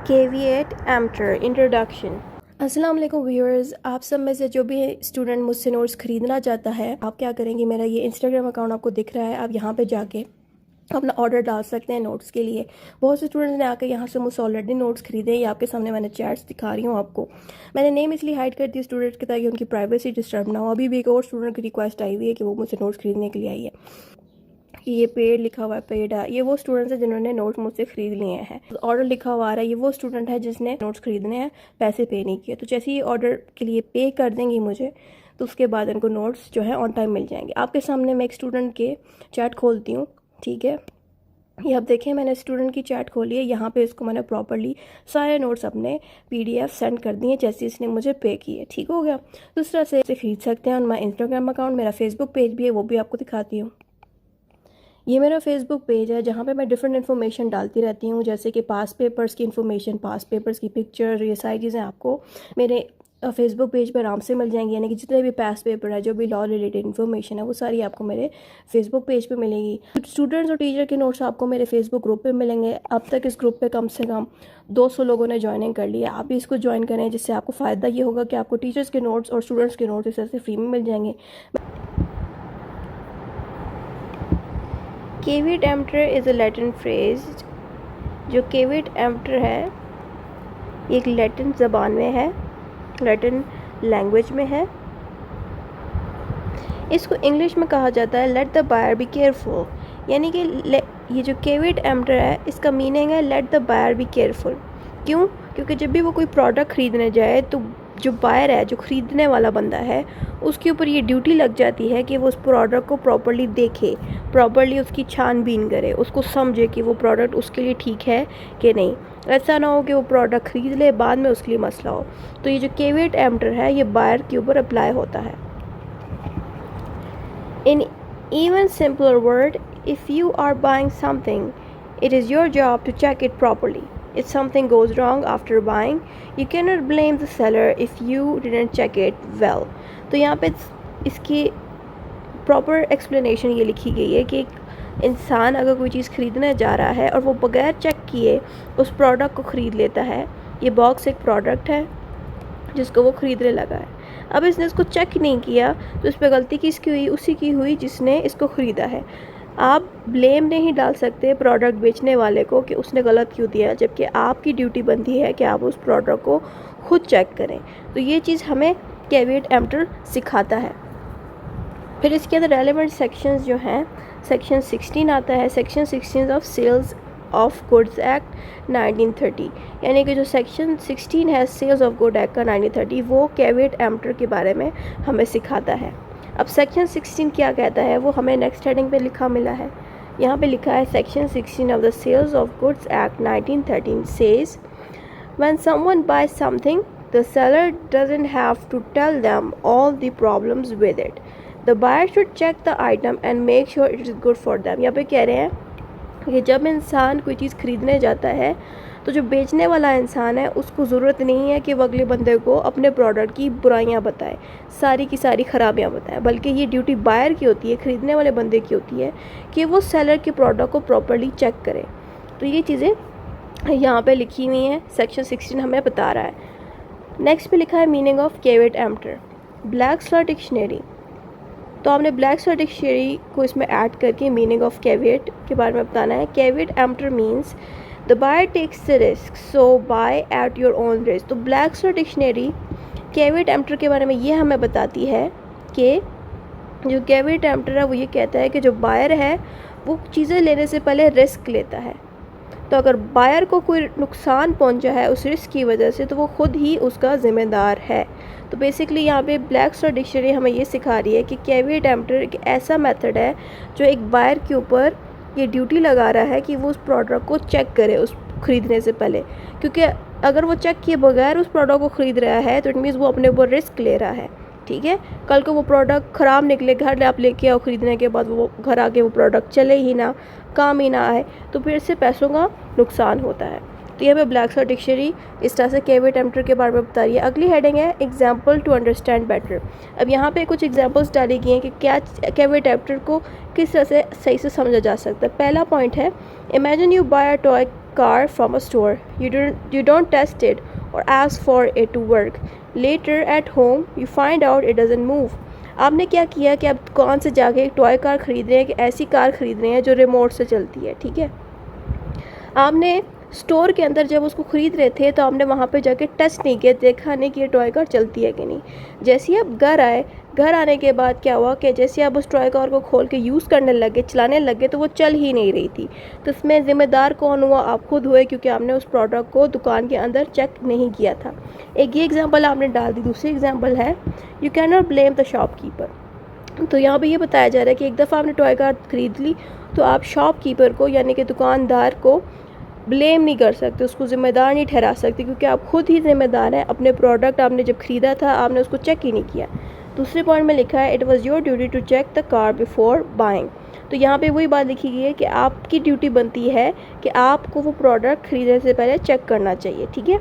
Caveat emptor introduction। अस्सलाम वालेकुम viewers, आप सब में से जो भी स्टूडेंट मुझसे नोट्स ख़रीदना चाहता है, आप क्या करेंगे, मेरा ये इंस्टाग्राम अकाउंट आपको दिख रहा है, आप यहाँ पे जाके अपना ऑर्डर डाल सकते हैं नोट्स के लिए। बहुत से स्टूडेंट्स ने आकर यहाँ से मुझसे ऑलरेडी नोट्स खरीदे हैं। ये आपके सामने मैंने चैट्स दिखा रही हूँ आपको। मैंने नेम इसलिए हाइड कर दी स्टूडेंट्स के ताकि उनकी प्राइवेसी डिस्टर्ब ना हो। अभी भी एक और स्टूडेंट की रिक्वेस्ट आई हुई है कि वो मुझसे नोट्स खरीदने के लिए आई है कि ये पेड लिखा हुआ है, पेड है। ये वो स्टूडेंट्स हैं जिन्होंने नोट्स मुझसे खरीद लिए हैं। ऑर्डर लिखा हुआ आ रहा है, ये वो स्टूडेंट है जिसने नोट्स खरीदने हैं, पैसे पे नहीं किए। तो जैसे ही ऑर्डर के लिए पे कर देंगी मुझे, तो उसके बाद इनको नोट्स जो है ऑन टाइम मिल जाएंगे। आपके सामने मैं एक स्टूडेंट के चैट खोलती हूँ, ठीक है। ये आप देखें, मैंने स्टूडेंट की चैट खोली है। यहाँ पे इसको मैंने प्रॉपर्ली सारे नोट्स अपने PDF सेंड कर दिए जैसे इसने मुझे पे किए। ठीक हो गया। दूसरा तरह से खरीद सकते हैं ऑन माई इंस्टाग्राम अकाउंट। मेरा फेसबुक पेज भी है, वो भी आपको दिखाती हूँ। ये मेरा फेसबुक पेज है जहाँ पे मैं डिफरेंट इन्फॉर्मेशन डालती रहती हूँ, जैसे कि पास पेपर्स की इन्फॉर्मेशन, पास पेपर्स की पिक्चर, ये सारी चीज़ें आपको मेरे फेसबुक पेज पर आराम से मिल जाएंगी। यानी कि जितने भी पास पेपर है, जो भी लॉ रिलेटेड इन्फॉर्मेशन है, वो सारी आपको मेरे फेसबुक पेज पे मिलेगी। स्टूडेंट्स और टीचर के नोट्स आपको मेरे फेसबुक ग्रुप पे मिलेंगे। अब तक इस ग्रुप पे कम से कम 200 लोगों ने ज्वाइनिंग कर लिया। आप भी इसको ज्वाइन करें, जिससे आपको फ़ायदा ये होगा कि आपको टीचर्स के नोट्स और स्टूडेंट्स के नोट्स इस तरह से फ्री में मिल जाएंगे। Caveat emptor is a Latin phrase. जो केविट एम्प्टर है, एक लैटिन ज़बान में है, लैटिन लैंग्वेज में है। इसको इंग्लिश में कहा जाता है let the buyer be careful. यानी कि ये जो केविट एम्प्टर है, इसका मीनिंग है let the buyer be careful. क्यों? क्योंकि जब भी वो कोई प्रोडक्ट ख़रीदने जाए, तो जो बायर है, जो ख़रीदने वाला बंदा है, उसके ऊपर ये ड्यूटी लग जाती है कि वो उस प्रोडक्ट को प्रॉपर्ली देखे, प्रॉपर्ली उसकी छानबीन करे, उसको समझे कि वो प्रोडक्ट उसके लिए ठीक है कि नहीं। ऐसा ना हो कि वो प्रोडक्ट ख़रीद ले, बाद में उसके लिए मसला हो। तो ये जो केविट एम्प्टर है, ये बायर के ऊपर अप्लाई होता है। In even simpler word, if you are buying something, it is your job to check it properly. If something goes wrong after buying, you cannot blame the seller if you didn't check it well. तो यहाँ पे इसकी proper explanation ये लिखी गई है कि एक इंसान अगर कोई चीज़ ख़रीदने जा रहा है और वो बगैर चेक किए उस प्रोडक्ट को ख़रीद लेता है। ये बॉक्स एक प्रोडक्ट है जिसको वो ख़रीदने लगा है। अब इसने इसको चेक नहीं किया, तो इस पर गलती किसकी हुई? उसी की हुई जिसने इसको ख़रीदा है। आप ब्लेम नहीं डाल सकते प्रोडक्ट बेचने वाले को कि उसने गलत क्यों दिया, जबकि आपकी ड्यूटी बनती है कि आप उस प्रोडक्ट को खुद चेक करें। तो ये चीज़ हमें केविट एम्प्टर सिखाता है। फिर इसके अंदर रेलेवेंट सेक्शंस जो हैं, सेक्शन 16 आता है। Section 16 of sales of goods act 1930। यानी कि जो सेक्शन 16 है सेल्स ऑफ गुड एक्ट का 1930, वो केविट एम्प्टर के बारे में हमें सिखाता है। अब सेक्शन 16 क्या कहता है, वो हमें नेक्स्ट हेडिंग पे लिखा मिला है। यहाँ पे लिखा है section 16 of the sales of goods act 1913 says when someone buys something the seller doesn't have to tell them all the problems with it. The buyer should check the item and make sure it is good for them. यहाँ पे कह रहे हैं कि जब इंसान कोई चीज़ ख़रीदने जाता है, तो जो बेचने वाला इंसान है, उसको ज़रूरत नहीं है कि वो अगले बंदे को अपने प्रोडक्ट की बुराइयां बताए, सारी की सारी ख़राबियां बताए, बल्कि ये ड्यूटी बायर की होती है, ख़रीदने वाले बंदे की होती है कि वो सेलर के प्रोडक्ट को प्रॉपर्ली चेक करे। तो ये चीज़ें यहाँ पे लिखी हुई हैं, सेक्शन 16 हमें बता रहा है। नेक्स्ट पे लिखा है meaning of caveat emptor. Black's स्लॉट डिक्शनरी, तो आपने ब्लैक स्लॉट डिक्शनरी को इसमें ऐड करके मीनिंग ऑफ केविट के बारे में बताना है। Caveat emptor means the buyer takes the risk, so buy at your own risk. तो ब्लैक स्लॉट डिक्शनरी केविट एम्प्टर के बारे में ये हमें बताती है कि जो केविट एम्प्टर है, वो ये कहता है कि जो बायर है, वो चीज़ें लेने से पहले रिस्क लेता है। तो अगर बायर को कोई नुकसान पहुंचा है उस रिस्क की वजह से, तो वो ख़ुद ही उसका ज़िम्मेदार है। तो बेसिकली यहाँ पे ब्लैक स्लॉट डिक्शनरी हमें ये सिखा रही है कि केविट एम्प्टर एक ऐसा मेथड है जो एक बायर के ऊपर ये ड्यूटी लगा रहा है कि वो उस प्रोडक्ट को चेक करे उस ख़रीदने से पहले। क्योंकि अगर वो चेक किए बगैर उस प्रोडक्ट को ख़रीद रहा है, तो इट मीन्स वो अपने ऊपर रिस्क ले रहा है। ठीक है, कल को वो प्रोडक्ट ख़राब निकले, घर आप लेके आओ, ख़रीदने के बाद वो घर आके वो प्रोडक्ट चले ही ना, काम ही ना आए, तो फिर इससे पैसों का नुकसान होता है। तो ये हमें ब्लैक स्लॉट डिक्शनरी इस तरह से केविट एम्प्टर के बारे में बता रही है। अगली हेडिंग है एग्जाम्पल टू अंडरस्टैंड बेटर। अब यहाँ पे कुछ एग्जाम्पल्स डाली गई हैं कि क्या केविट एम्प्टर को किस तरह से सही से समझा जा सकता है। पहला पॉइंट है, imagine you buy a toy car from a store. You don't test it or ask for it to work. Later at home you find out it doesn't move. आपने क्या किया कि आप दुकान से जाके एक टॉय कार ख़रीद रहे हैं, कि ऐसी कार ख़रीद रहे हैं जो रिमोट से चलती है, ठीक है। आपने स्टोर के अंदर जब उसको ख़रीद रहे थे तो आपने वहाँ पे जाके टेस्ट नहीं किया, देखा नहीं कि ये टॉय कार चलती है कि नहीं। जैसे ही आप घर आए, घर आने के बाद क्या हुआ कि जैसे आप उस टॉय कार को खोल के यूज़ करने लगे, चलाने लगे, तो वो चल ही नहीं रही थी। तो इसमें ज़िम्मेदार कौन हुआ? आप खुद हुए, क्योंकि आपने उस प्रोडक्ट को दुकान के अंदर चेक नहीं किया था। एक ये एग्जाम्पल आपने डाल दी। दूसरी एग्जाम्पल है, you can not blame the shopkeeper. तो यहाँ पर ये बताया जा रहा है कि एक दफ़ा आपने टॉय कार ख़रीद ली तो आप शॉपकीपर को, यानी कि दुकानदार को ब्लेम नहीं कर सकते, उसको ज़िम्मेदार नहीं ठहरा सकते, क्योंकि आप खुद ही ज़िम्मेदार हैं। अपने प्रोडक्ट आपने जब ख़रीदा था आपने उसको चेक ही नहीं किया। दूसरे पॉइंट में लिखा है, it was your duty to check the car before buying. तो यहाँ पे वही बात लिखी गई है कि आपकी ड्यूटी बनती है कि आपको वो प्रोडक्ट ख़रीदने से पहले चेक करना चाहिए, ठीक है।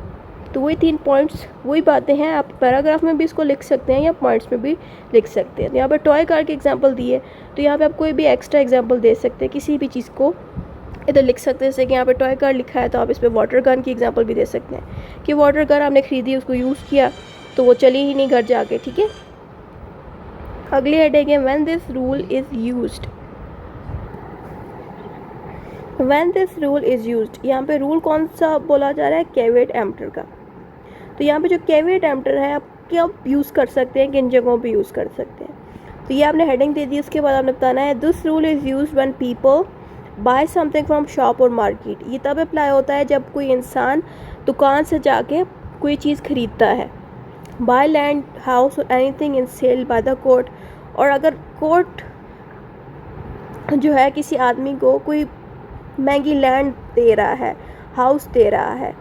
तो वही 3 पॉइंट्स, वही बातें हैं। आप पैराग्राफ में भी इसको लिख सकते हैं या पॉइंट्स में भी लिख सकते हैं। तो यहाँ पर टॉय कार की एग्जाम्पल दी है, तो यहाँ पर आप कोई भी एक्स्ट्रा एग्जाम्पल दे सकते हैं, किसी भी चीज़ को इधर लिख सकते हैं। जैसे कि यहाँ पे टॉय कार लिखा है तो आप इस पर वाटर गन की एग्जांपल भी दे सकते हैं कि वाटर गन आपने ख़रीदी, उसको यूज़ किया तो वो चली ही नहीं घर जाके, ठीक है। अगली हेडिंग है, when this rule is used. When this rule is used, यहाँ पे रूल कौन सा बोला जा रहा है? कैविएट एम्प्टर का। तो यहाँ पे जो कैविएट एम्प्टर है आप कब यूज़ कर सकते हैं, किन जगहों पे यूज़ कर सकते हैं। तो ये आपने हेडिंग दे दी। उसके बाद आपने बताना है, this rule is used when people buy something from shop और मार्केट। ये तब अप्लाई होता है जब कोई इंसान दुकान से जाके कोई चीज़ ख़रीदता है। बाय लैंड, हाउस और anything in sale by the court. और अगर कोर्ट जो है किसी आदमी को कोई महंगी लैंड दे रहा है, हाउस दे रहा है,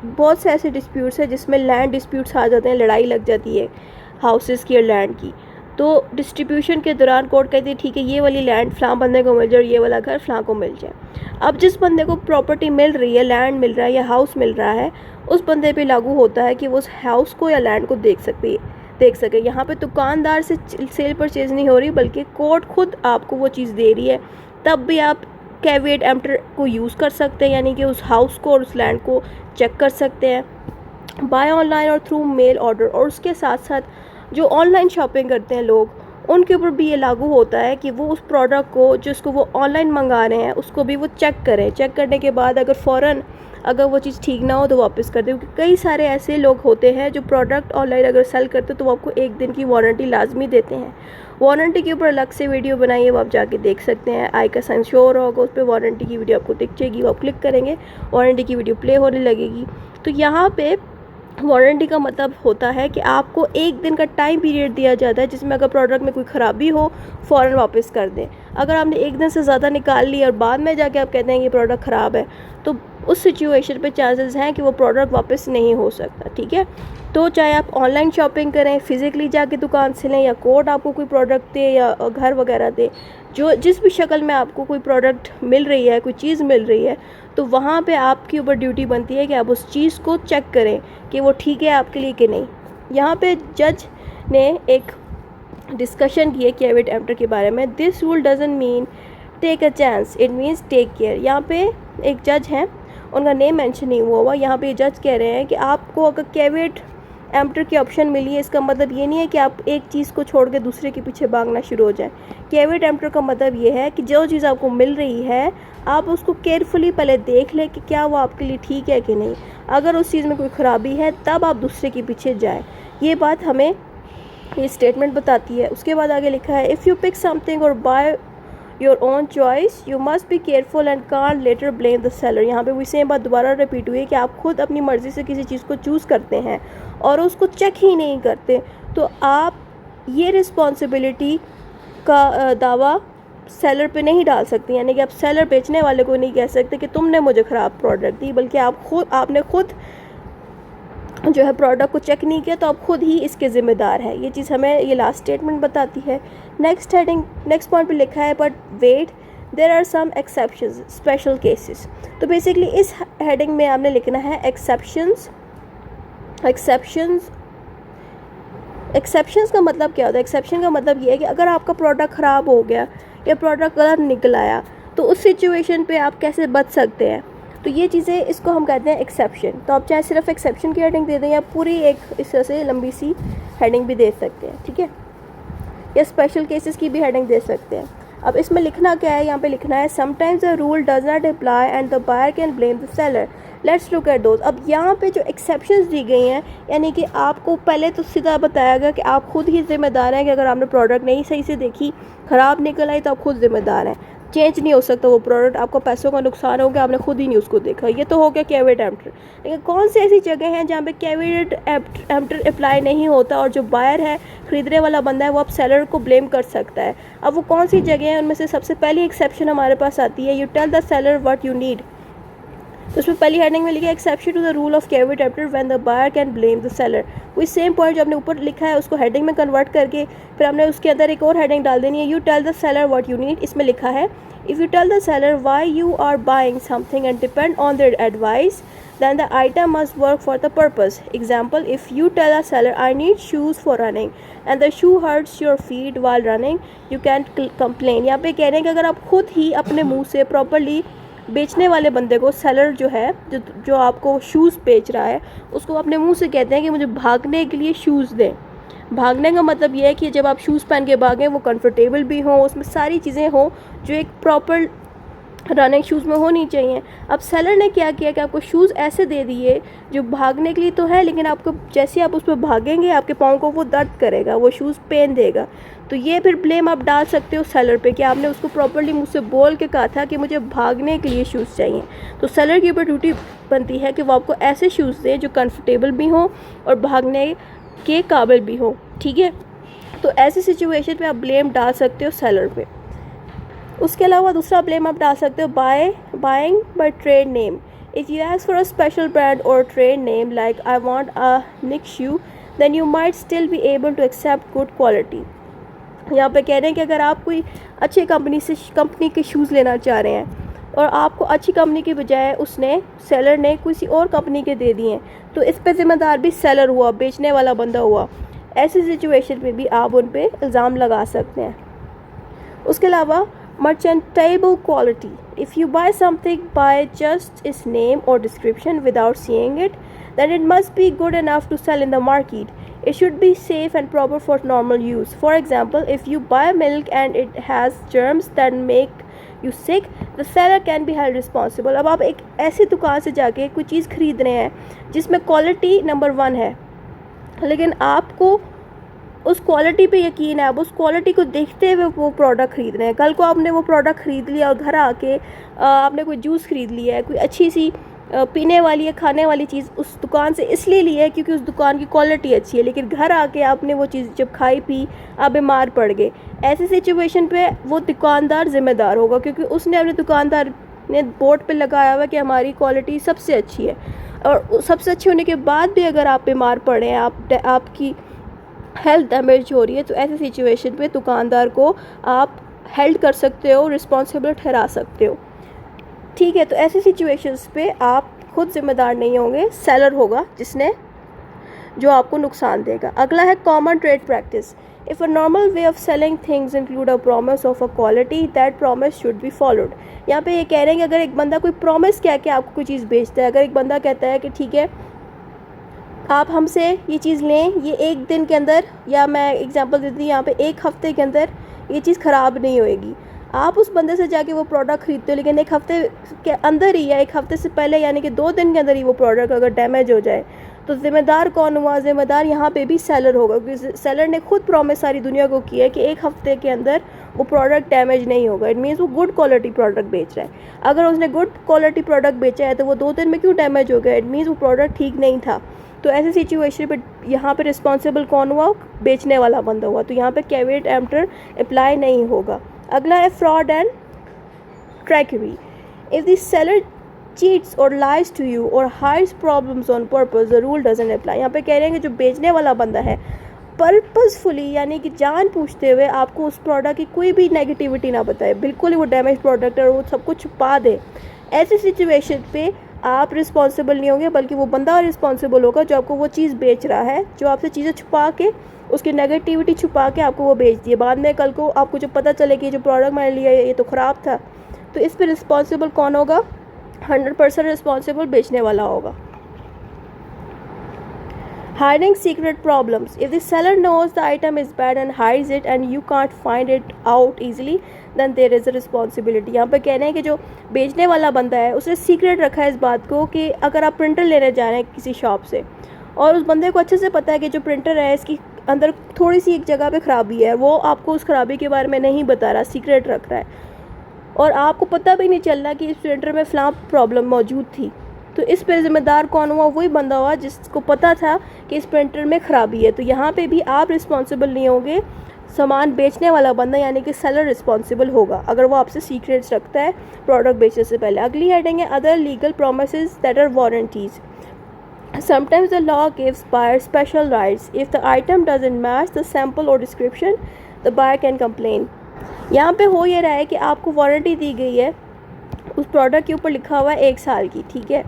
बहुत से ऐसे डिस्प्यूट्स हैं जिसमें लैंड डिस्प्यूट्स आ जाते हैं, लड़ाई लग जाती है हाउसेस की और लैंड की। तो डिस्ट्रीब्यूशन के दौरान कोर्ट कहती है ठीक है ये वाली लैंड फ़लाँ बंदे को मिल जाए और ये वाला घर फ़लाँ को मिल जाए। अब जिस बंदे को प्रॉपर्टी मिल रही है, लैंड मिल रहा है या हाउस मिल रहा है, उस बंदे पे लागू होता है कि वो उस हाउस को या लैंड को देख सके। यहाँ पे दुकानदार से सेल परचेज नहीं हो रही, बल्कि कोर्ट खुद आपको वो चीज़ दे रही है। तब भी आप कैविएट एम्प्टर को यूज़ कर सकते हैं, यानी कि उस हाउस को और उस लैंड को चेक कर सकते हैं। बाय ऑनलाइन और थ्रू मेल ऑर्डर। और उसके साथ साथ जो ऑनलाइन शॉपिंग करते हैं लोग, उनके ऊपर भी ये लागू होता है कि वो उस प्रोडक्ट को जिसको वो ऑनलाइन मंगा रहे हैं उसको भी वो चेक करें। चेक करने के बाद अगर वो चीज़ ठीक ना हो तो वापस कर दें, क्योंकि कई सारे ऐसे लोग होते हैं जो प्रोडक्ट ऑनलाइन अगर सेल करते तो वो आपको 1 दिन की वारंटी लाजमी देते हैं। वारंटी के ऊपर अलग से वीडियो बनाई है, वो आप जाके देख सकते हैं। आई का साइन शो होगा, उस पर वारंटी की वीडियो आपको दिख जाएगी, वो आप क्लिक करेंगे वारंटी की वीडियो प्ले होने लगेगी। तो यहाँ पे वारंटी का मतलब होता है कि आपको 1 दिन का टाइम पीरियड दिया जाता है जिसमें अगर प्रोडक्ट में कोई ख़राबी हो फ़ौरन वापस कर दें। अगर आपने 1 दिन से ज़्यादा निकाल ली और बाद में जाके आप कहते हैं कि प्रोडक्ट ख़राब है, तो उस सिचुएशन पे चांसेस हैं कि वो प्रोडक्ट वापस नहीं हो सकता, ठीक है। तो चाहे आप ऑनलाइन शॉपिंग करें, फ़िज़िकली जाके दुकान से लें, या कोर्ट आपको कोई प्रोडक्ट दे या घर वगैरह दे, जिस भी शक्ल में आपको कोई प्रोडक्ट मिल रही है, कोई चीज़ मिल रही है, तो वहाँ पे आपके ऊपर ड्यूटी बनती है कि आप उस चीज़ को चेक करें कि वो ठीक है आपके लिए कि नहीं। यहाँ पे जज ने एक डिस्कशन की है कैविएट एम्प्टर के बारे में। This rule doesn't mean take a chance, it means take care. यहाँ पे एक जज हैं, उनका नेम मेंशन नहीं हुआ। यहाँ पे जज कह रहे हैं कि आपको अगर कैविएट एम्प्टर की ऑप्शन मिली है, इसका मतलब ये नहीं है कि आप एक चीज़ को छोड़ के दूसरे के पीछे भागना शुरू हो जाए। कैविएट एम्प्टर का मतलब ये है कि जो चीज़ आपको मिल रही है आप उसको केयरफुली पहले देख लें कि क्या वो आपके लिए ठीक है कि नहीं। अगर उस चीज़ में कोई ख़राबी है तब आप दूसरे के पीछे जाएँ। ये बात हमें ये स्टेटमेंट बताती है। उसके बाद आगे लिखा है, इफ़ यू पिक समथिंग और buy your own choice you must be careful and can't later blame the seller. यहाँ पे वही सेम बात दोबारा रिपीट हुई है कि आप खुद अपनी मर्ज़ी से किसी चीज़ को चूज़ करते हैं और उसको चेक ही नहीं करते, तो आप ये रिस्पॉन्सिबिलिटी का दावा सेलर पे नहीं डाल सकते। यानी कि आप सेलर, बेचने वाले को नहीं कह सकते कि तुमने मुझे ख़राब प्रोडक्ट दी, बल्कि आपने खुद जो है प्रोडक्ट को चेक नहीं किया, तो आप खुद ही इसके ज़िम्मेदार है। ये चीज़ हमें ये लास्ट स्टेटमेंट बताती है। नेक्स्ट पॉइंट पे लिखा है, but wait there are some exceptions, special cases. तो बेसिकली इस हेडिंग में आपने लिखना है एक्सेप्शंस का मतलब क्या होता है। एक्सेप्शन का मतलब ये है कि अगर आपका प्रोडक्ट ख़राब हो गया या प्रोडक्ट गलत निकल आया, तो उस सिचुएशन पे आप कैसे बच सकते हैं। तो ये चीज़ें, इसको हम कहते हैं एक्सेप्शन। तो आप चाहे सिर्फ एक्सेप्शन की हेडिंग दे दें या पूरी एक इस तरह से लंबी सी हेडिंग भी दे सकते हैं, ठीक है, या स्पेशल केसेस की भी हेडिंग दे सकते हैं। अब इसमें लिखना क्या है, यहाँ पे लिखना है sometimes the rule does not apply and the buyer can blame the seller. Let's look at those. अब यहाँ पे जो एक्सेप्शंस दी गई हैं, यानी कि आपको पहले तो सीधा बताया गया कि आप खुद ही जिम्मेदार हैं कि अगर आपने प्रोडक्ट नहीं सही से देखी, ख़राब निकल आई, तो आप खुद जिम्मेदार हैं। चेंज नहीं हो सकता वो प्रोडक्ट, आपको पैसों का नुकसान हो गया, आपने खुद ही नहीं उसको देखा। ये तो हो गया कैविएट एम्प्टर। लेकिन कौन सी ऐसी जगह हैं जहाँ पे कैविएट एम्प्टर अप्लाई नहीं होता और जो बायर है, खरीदने वाला बंदा है, वो आप सेलर को ब्लेम कर सकता है। अब वो कौन सी जगह है, उनमें से सबसे पहली एक्सेप्शन हमारे पास आती है, you tell the seller what you need. तो उसमें पहली हेडिंग में लिखा है exception to the rule of caveat emptor when the buyer can blame the seller. वही सेम पॉइंट जो हमने ऊपर लिखा है उसको हेडिंग में कन्वर्ट करके फिर हमने उसके अंदर एक और हेडिंग डाल देनी है, you tell the seller what you need. इसमें लिखा है if you tell the seller why you are buying something and depend on their advice then the item must work for the purpose. Example, if you tell a seller I need shoes for running and the shoe hurts your feet while running, you can't complain. यहाँ पे कह रहे हैं कि अगर आप खुद ही अपने मुंह से प्रॉपरली बेचने वाले बंदे को, सेलर जो है, जो आपको शूज़ बेच रहा है, उसको अपने मुंह से कहते हैं कि मुझे भागने के लिए शूज़ दें। भागने का मतलब ये है कि जब आप शूज़ पहन के भागें वो कंफर्टेबल भी हों, उसमें सारी चीज़ें हों जो एक प्रॉपर रनिंग शूज़ में होनी चाहिए। अब सेलर ने क्या किया कि आपको शूज़ ऐसे दे दिए जो भागने के लिए तो है, लेकिन आपको जैसे आप उस पर भागेंगे आपके पाँव को वो दर्द करेगा, वो शूज़ पेन देगा। तो ये फिर ब्लेम आप डाल सकते हो सेलर पे कि आपने उसको प्रॉपर्ली मुझसे बोल के कहा था कि मुझे भागने के लिए शूज़ चाहिए। तो सेलर की ऊपर ड्यूटी बनती है कि वो आपको ऐसे शूज़ दें जो कंफर्टेबल भी हों और भागने के काबिल भी हों, ठीक है। तो ऐसी सिचुएशन पे आप ब्लेम डाल सकते हो सेलर पे। उसके अलावा दूसरा ब्लेम आप डाल सकते हो buying by trade name. If you ask for a special brand or trade name like I want a Nike shoe, then you might still be able to accept good quality. यहाँ पे कह रहे हैं कि अगर आप कोई अच्छी कंपनी के शूज़ लेना चाह रहे हैं और आपको अच्छी कंपनी की बजाय सेलर ने किसी और कंपनी के दे दिए हैं, तो इस पे ज़िम्मेदार भी सेलर हुआ, बेचने वाला बंदा हुआ। ऐसी सिचुएशन पे भी आप उन पे इल्ज़ाम लगा सकते हैं। उसके अलावा merchantable quality. If you buy something by just its name or description without seeing it, then it must be good enough to sell in the market. It should be safe and proper for normal use. For example, if you buy milk and it has germs that make you sick, the seller can be held responsible. अब आप एक ऐसी दुकान से जाके कोई चीज़ खरीद रहे हैं जिसमें क्वालिटी नंबर 1 है, लेकिन आपको उस क्वालिटी पे यकीन है, आप उस क्वालिटी को देखते हुए वो प्रोडक्ट खरीद रहे हैं। कल को आपने वो प्रोडक्ट ख़रीद लिया और घर आके आपने कोई जूस खरीद लिया है, कोई अच्छी सी पीने वाली या खाने वाली चीज़ उस दुकान से इसलिए ली है क्योंकि उस दुकान की क्वालिटी अच्छी है, लेकिन घर आके आपने वो चीज़ जब खाई पी आप बीमार पड़ गए। ऐसी सिचुएशन पे वो दुकानदार ज़िम्मेदार होगा क्योंकि उसने अपने दुकानदार ने बोर्ड पे लगाया हुआ कि हमारी क्वालिटी सबसे अच्छी है, और सबसे अच्छी होने के बाद भी अगर आप बीमार पड़े हैं, आपकी हेल्थ डैमेज हो रही है, तो ऐसे सिचुएशन पे दुकानदार को आप हेल्ड कर सकते हो, रिस्पॉन्सिबल ठहरा सकते हो, ठीक है। तो ऐसी सिचुएशंस पे आप खुद ज़िम्मेदार नहीं होंगे, सेलर होगा जो आपको नुकसान देगा। अगला है common trade practice. If a normal way of selling things include a promise of a quality, that promise should be followed. यहाँ पे ये कह रहे हैं कि अगर एक बंदा कोई प्रॉमिस कह के आपको कोई चीज़ बेचता है, अगर एक बंदा कहता है कि ठीक है आप हमसे ये चीज़ लें, ये एक दिन के अंदर, या मैं एग्जांपल देती हूँ यहाँ पे, एक हफ़्ते के अंदर ये चीज़ ख़राब नहीं होएगी, आप उस बंदे से जाके वो प्रोडक्ट ख़रीदते हो, लेकिन एक हफ़्ते के अंदर ही या एक हफ़्ते से पहले यानी कि 2 दिन के अंदर ही वो प्रोडक्ट अगर डैमेज हो जाए, तो ज़िम्मेदार कौन हुआ? ज़िम्मेदार यहाँ पे भी सेलर होगा, क्योंकि सेलर ने खुद प्रॉमिस सारी दुनिया को किया है कि एक हफ़्ते के अंदर वो प्रोडक्ट डैमेज नहीं होगा। इट मीन्स वो गुड क्वालिटी प्रोडक्ट बेच रहा है। अगर उसने गुड क्वालिटी प्रोडक्ट बेचा है तो वो 2 दिन में क्यों डैमेज हो गया? इट मीन्स वो प्रोडक्ट ठीक नहीं था। तो ऐसी सिचुएशन पे यहाँ पे रिस्पॉन्सिबल कौन हुआ? बेचने वाला बंदा हुआ। तो यहाँ पे कैविएट एम्प्टर अप्लाई नहीं होगा। अगला है fraud and treachery. If the seller cheats or lies to you or hides problems on purpose, the rule doesn't apply. यहाँ पे कह रहे हैं कि जो बेचने वाला बंदा है पर्पसफुली यानी कि जान पूछते हुए आपको उस प्रोडक्ट की कोई भी नेगेटिविटी ना बताए, बिल्कुल ही वो डैमेज प्रोडक्ट है और वो सब कुछ छुपा दे, ऐसी सिचुएशन पे आप रिस्पॉन्सिबल नहीं होंगे, बल्कि वो बंदा रिस्पॉन्सिबल होगा जो आपको वो चीज़ बेच रहा है, जो आपसे चीज़ें छुपा के, उसकी नेगेटिविटी छुपा के आपको वो बेच दिए। बाद में कल को आपको जो पता चले कि जो प्रोडक्ट मैंने लिया ये तो ख़राब था, तो इस पर रिस्पॉन्सिबल कौन होगा? 100% रिस्पॉन्सिबल बेचने वाला होगा। Hiding secret problems. If the seller knows the item is bad and hides it and you can't find it out easily, then there is a responsibility. यहाँ पे कह रहे हैं कि जो बेचने वाला बंदा है उसने सीक्रेट रखा है इस बात को कि अगर आप प्रिंटर लेने जा रहे हैं किसी शॉप से और उस बंदे को अच्छे से पता है कि जो प्रिंटर है इसकी अंदर थोड़ी सी एक जगह पे ख़राबी है, वो आपको उस ख़राबी के बारे में नहीं बता रहा, सीक्रेट रख रहा है और आपको पता भी नहीं चल रहा कि इस प्रिंटर में फ़लाँ प्रॉब्लम मौजूद थी, तो इस पे ज़िम्मेदार कौन हुआ? वही बंदा हुआ जिसको पता था कि इस प्रिंटर में ख़राबी है। तो यहाँ पे भी आप रिस्पॉन्सिबल नहीं होंगे, सामान बेचने वाला बंदा यानी कि सेलर रिस्पॉन्सिबल होगा अगर वो आपसे सीक्रेट्स रखता है प्रोडक्ट बेचने से पहले। अगली हेडिंग है other legal promises that are warranties. Sometimes the law gives buyer special rights. If the item doesn't match the sample or description, the buyer can complain. यहाँ पे हो ये रहा है कि आपको वारंटी दी गई है, उस प्रोडक्ट के ऊपर लिखा हुआ है 1 साल की, ठीक है,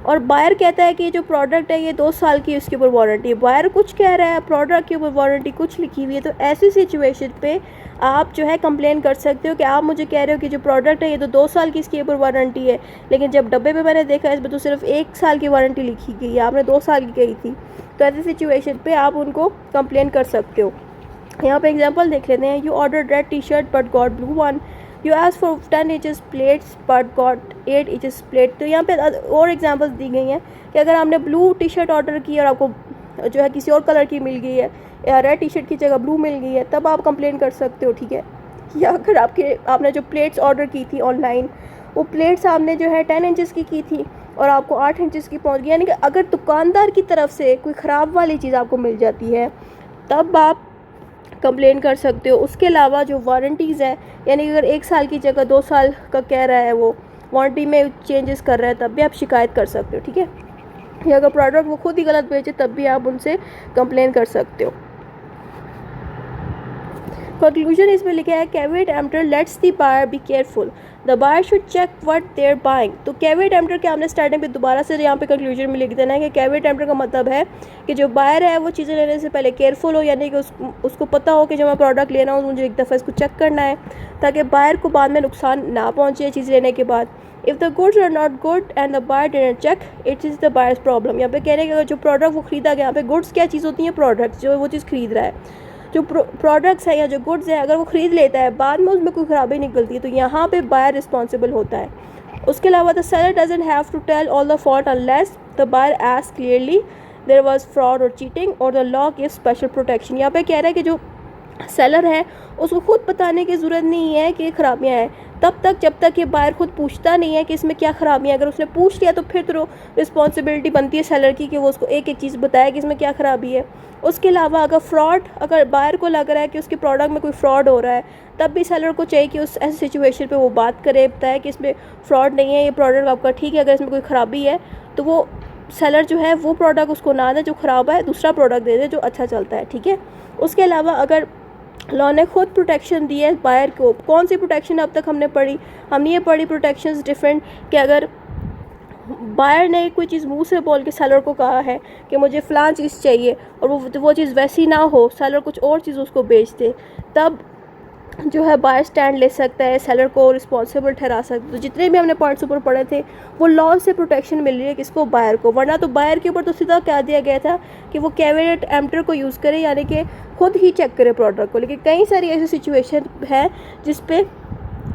और बायर कहता है कि जो प्रोडक्ट है ये 2 साल की उसके ऊपर वारंटी है। बायर कुछ कह रहा है, प्रोडक्ट के ऊपर वारंटी कुछ लिखी हुई है। तो ऐसी सिचुएशन पे आप जो है कंप्लेन कर सकते हो कि आप मुझे कह रहे हो कि जो प्रोडक्ट है ये तो 2 साल की इसके ऊपर वारंटी है, लेकिन जब डब्बे पे मैंने देखा इसमें तो सिर्फ 1 साल की वारंटी लिखी गई है, आपने 2 साल की कही थी। तो ऐसी सिचुएशन पे आप उनको कंप्लेन कर सकते हो। यहाँ पे एग्जांपल देख लेते हैं। You order red T shirt but got blue one, you ask for 10 inches plates but got 8 inches plate. तो यहाँ पे और एग्जांपल्स दी गई हैं कि अगर आपने ब्लू टी शर्ट ऑर्डर की और आपको जो है किसी और कलर की मिल गई है या रेड टी शर्ट की जगह ब्लू मिल गई है, तब आप कंप्लेन कर सकते हो, ठीक है। या अगर आपने जो प्लेट्स ऑर्डर की थी ऑनलाइन, वो प्लेट्स आपने जो है 10 इंचेस की थी और आपको 8 इंचेस की पहुँच गई, यानी कि अगर दुकानदार की तरफ से कोई ख़राब वाली चीज़ आपको मिल जाती है तब आप कंप्लेन कर सकते हो। उसके अलावा जो वारंटीज़ है, यानी अगर 1 साल की जगह 2 साल का कह रहा है वो वारंटी में चेंजेस कर रहा है, तब भी आप शिकायत कर सकते हो, ठीक है। या अगर प्रोडक्ट वो खुद ही गलत बेचे तब भी आप उनसे कंप्लेन कर सकते हो। कंक्लूजन इसमें लिखा है caveat emptor lets the buyer be careful, the buyer should check what they are buying. तो कैविएट एम्प्टर के हमने स्टार्टिंग पे दोबारा से यहाँ पे कंक्लूजन में लिख देना है कि कैविएट एम्प्टर का मतलब है कि जो बायर है वो चीज़ें लेने से पहले केयरफुल हो, यानी कि उसको पता हो कि जब मैं प्रोडक्ट लेना हो मुझे एक दफ़ा इसको चेक करना है ताकि बायर को बाद में नुकसान ना पहुँचे चीज़ लेने के बाद। If the goods are not good and the buyer didn't check, it is the buyer's problem. यहाँ पे कह रहे हैं कि अगर जो प्रोडक्ट वो ख़रीदा गया, यहाँ पे गुड्स क्या चीज़ होती है? प्रोडक्ट्स, जो वो चीज़ ख़रीद रहा है, जो प्रोडक्ट्स है या जो गुड्स है, अगर वो ख़रीद लेता है बाद में उसमें कोई ख़राबी निकलती है तो यहाँ पे बायर रिस्पॉन्सिबल होता है। उसके अलावा the seller doesn't have to tell all the fault unless the buyer asks clearly there was fraud और चीटिंग और the law gives special protection. यहाँ पे कह रहा है कि जो सेलर है उसको खुद बताने की ज़रूरत नहीं है कि ख़राबियाँ हैं, तब तक जब तक ये बायर खुद पूछता नहीं है कि इसमें क्या ख़राबियाँ। अगर उसने पूछ लिया तो फिर तो रिस्पॉन्सिबिलिटी बनती है सेलर की कि वो उसको एक एक चीज़ बताए कि इसमें क्या ख़राबी है। उसके अलावा अगर बायर को लग रहा है कि उसके प्रोडक्ट में कोई फ्रॉड हो रहा है, तब भी सेलर को चाहिए कि उस ऐसी सिचुएशन पे वो बात करे, बताए कि इसमें फ्रॉड नहीं है, ये प्रोडक्ट आपका ठीक है, अगर इसमें कोई ख़राबी है तो वो सेलर जो है वो प्रोडक्ट उसको ना दे जो ख़राब है, दूसरा प्रोडक्ट दे दे जो अच्छा चलता है, ठीक है। उसके अलावा अगर लॉ ने खुद प्रोटेक्शन दी है बायर को, कौन सी प्रोटेक्शन अब तक हमने ये पढ़ी प्रोटेक्शंस डिफरेंट, कि अगर बायर ने कोई चीज़ मुंह से बोल के सेलर को कहा है कि मुझे फ़लाँ चीज़ चाहिए और वो चीज़ वैसी ना हो, सेलर कुछ और चीज़ उसको बेच दे, तब जो है बायर स्टैंड ले सकता है, सेलर को रिस्पॉन्सिबल ठहरा सकता है। तो जितने भी हमने पॉइंट्स ऊपर पढ़े थे वो लॉ से प्रोटेक्शन मिल रही है किसको? बायर को। वरना तो बायर के ऊपर तो सीधा कह दिया गया था कि वो कैविएट एम्प्टर को यूज़ करे, यानी कि खुद ही चेक करे प्रोडक्ट को। लेकिन कई सारी ऐसी सिचुएशन है जिस पे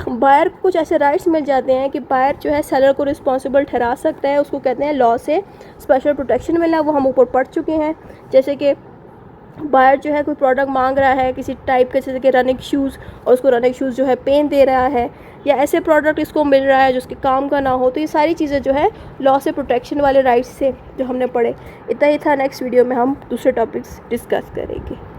बायर को कुछ ऐसे राइट्स मिल जाते हैं कि बायर जो है सेलर को रिस्पॉन्सिबल ठहरा सकता है, उसको कहते हैं लॉ से स्पेशल प्रोटेक्शन मिला, वो हम ऊपर पढ़ चुके हैं। जैसे कि बायर जो है कोई प्रोडक्ट मांग रहा है किसी टाइप के, जैसे कि रनिंग शूज़, और उसको रनिंग शूज़ जो है पेन दे रहा है, या ऐसे प्रोडक्ट इसको मिल रहा है जो उसके काम का ना हो, तो ये सारी चीज़ें जो है लॉ से प्रोटेक्शन वाले राइट्स से जो हमने पढ़े। इतना ही था। नेक्स्ट वीडियो में हम दूसरे टॉपिक्स डिस्कस करेंगे।